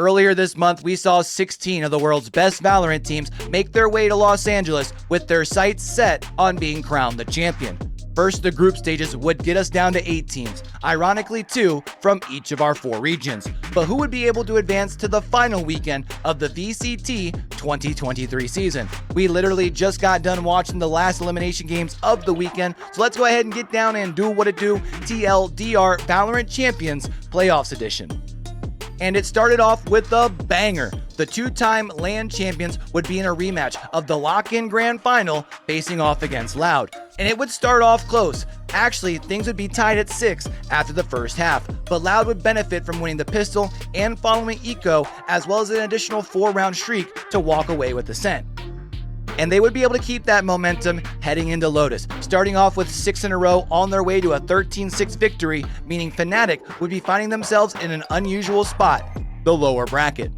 Earlier this month, we saw 16 of the world's best Valorant teams make their way to Los Angeles with their sights set on being crowned the champion. First, the group stages would get us down to 8 teams, ironically 2 from each of our 4 regions. But who would be able to advance to the final weekend of the VCT 2023 season? We literally just got done watching the last elimination games of the weekend, so let's go ahead and get down and do what it do, TLDR Valorant Champions Playoffs Edition. And it started off with a banger. The 2-time LAN champions would be in a rematch of the lock-in grand final facing off against Loud. And it would start off close. Actually, things would be tied at 6 after the first half, but Loud would benefit from winning the pistol and following Eco, as well as an additional 4-round streak to walk away with Ascent. And they would be able to keep that momentum heading into Lotus, starting off with 6 in a row on their way to a 13-6 victory, meaning Fnatic would be finding themselves in an unusual spot, the lower bracket.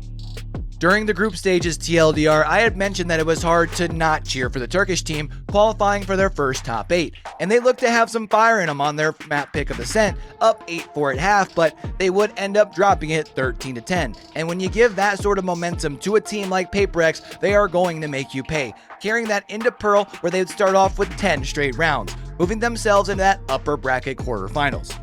During the group stages TLDR, I had mentioned that it was hard to not cheer for the Turkish team qualifying for their first top 8, and they looked to have some fire in them on their map pick of Ascent, up 8-4 at half, but they would end up dropping it 13-10. And when you give that sort of momentum to a team like Paperex, they are going to make you pay, carrying that into Pearl where they would start off with 10 straight rounds, moving themselves into that upper bracket quarterfinals.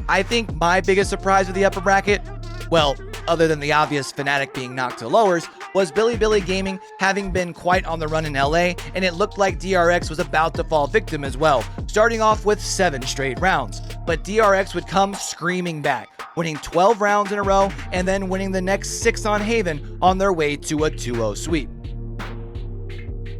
I think my biggest surprise with the upper bracket, well, other than the obvious Fnatic being knocked to lowers, was BIliBili Gaming having been quite on the run in LA, and it looked like DRX was about to fall victim as well, starting off with 7 straight rounds. But DRX would come screaming back, winning 12 rounds in a row and then winning the next 6 on Haven on their way to a 2-0 sweep.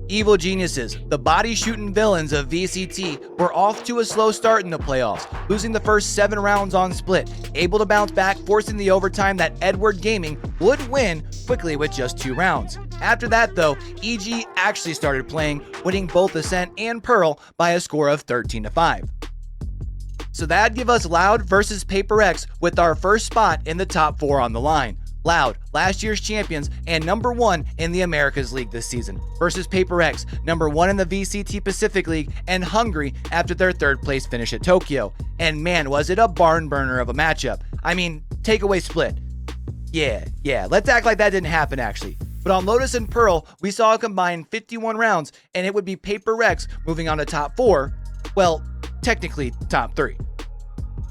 Evil Geniuses, the body-shooting villains of VCT, were off to a slow start in the playoffs, losing the first 7 rounds on split, able to bounce back, forcing the overtime that Edward Gaming would win quickly with just 2 rounds. After that though, EG actually started playing, winning both Ascent and Pearl by a score of 13-5. So that'd give us Loud versus Paperex with our first spot in the top 4 on the line. Loud, last year's champions and number 1 in the Americas League this season, versus Paperex, number 1 in the VCT Pacific League and hungry after their 3rd place finish at Tokyo. And man, was it a barn burner of a matchup. I mean, takeaway split. Yeah, let's act like that didn't happen actually. But on Lotus and Pearl, we saw a combined 51 rounds, and it would be Paperex moving on to top 4, well, technically top 3.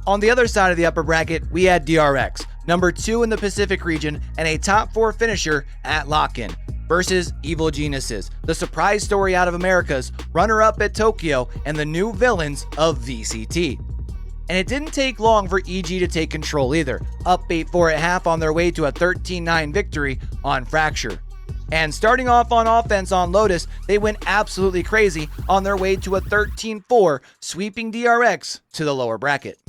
On the other side of the upper bracket, we had DRX, number 2 in the Pacific region and a top 4 finisher at lock-in, versus Evil Geniuses, the surprise story out of Americas, runner-up at Tokyo, and the new villains of VCT. And it didn't take long for EG to take control either, up 8-4 at half on their way to a 13-9 victory on Fracture. And starting off on offense on Lotus, they went absolutely crazy on their way to a 13-4, sweeping DRX to the lower bracket.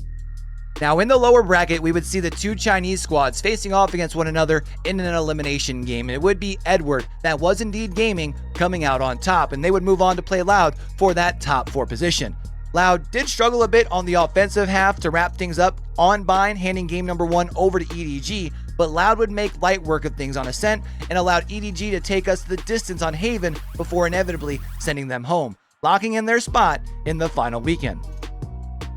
Now in the lower bracket, we would see the 2 Chinese squads facing off against one another in an elimination game. It would be Edward, that was indeed Gaming, coming out on top, and they would move on to play Loud for that top 4 position. Loud did struggle a bit on the offensive half to wrap things up on Bind, handing game number 1 over to EDG, but Loud would make light work of things on Ascent and allowed EDG to take us the distance on Haven before inevitably sending them home, locking in their spot in the final weekend.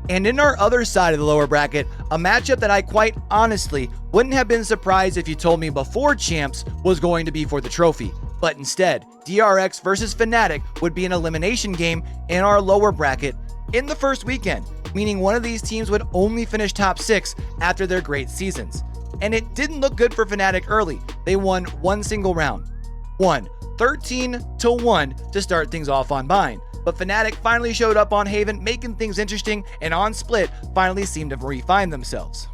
And in our other side of the lower bracket, a matchup that I quite honestly wouldn't have been surprised if you told me before Champs was going to be for the trophy. But instead, DRX versus Fnatic would be an elimination game in our lower bracket in the first weekend, meaning one of these teams would only finish top 6 after their great seasons. And it didn't look good for Fnatic early. They won 1 single round, 13-1 to start things off on Bind. But Fnatic finally showed up on Haven, making things interesting, and on Split finally seemed to refine themselves.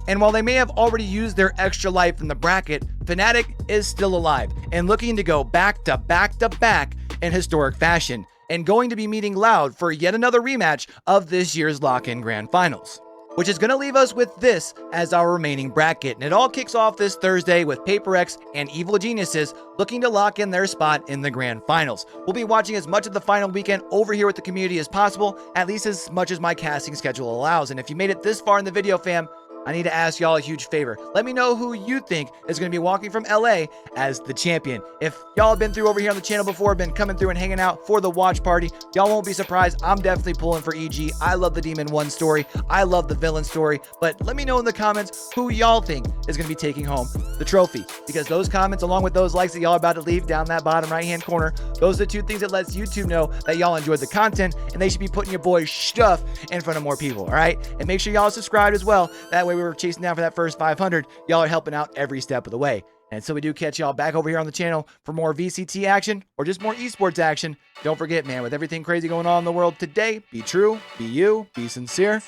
And while they may have already used their extra life in the bracket, Fnatic is still alive and looking to go back to back in historic fashion, and going to be meeting Loud for yet another rematch of this year's lock-in grand finals, which is going to leave us with this as our remaining bracket. And it all kicks off this Thursday with Paperex and Evil Geniuses looking to lock in their spot in the grand finals. We'll be watching as much of the final weekend over here with the community as possible, at least as much as my casting schedule allows. And if you made it this far in the video, fam, I need to ask y'all a huge favor. Let me know who you think is going to be walking from LA as the champion. If y'all have been through over here on the channel before, been coming through and hanging out for the watch party, y'all won't be surprised. I'm definitely pulling for EG. I love the Demon 1 story. I love the villain story, but let me know in the comments who y'all think is going to be taking home the trophy, because those comments, along with those likes that y'all are about to leave down that bottom right-hand corner, those are the two things that lets YouTube know that y'all enjoyed the content, and they should be putting your boy's stuff in front of more people, all right? And make sure y'all subscribed as well. That way we were chasing down for that first 500. Y'all are helping out every step of the way. And so we do catch y'all back over here on the channel for more VCT action or just more esports action. Don't forget, man, with everything crazy going on in the world today, be true, be you, be sincere,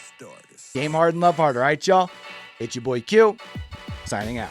game hard and love hard, all right, y'all? It's your boy Q, signing out.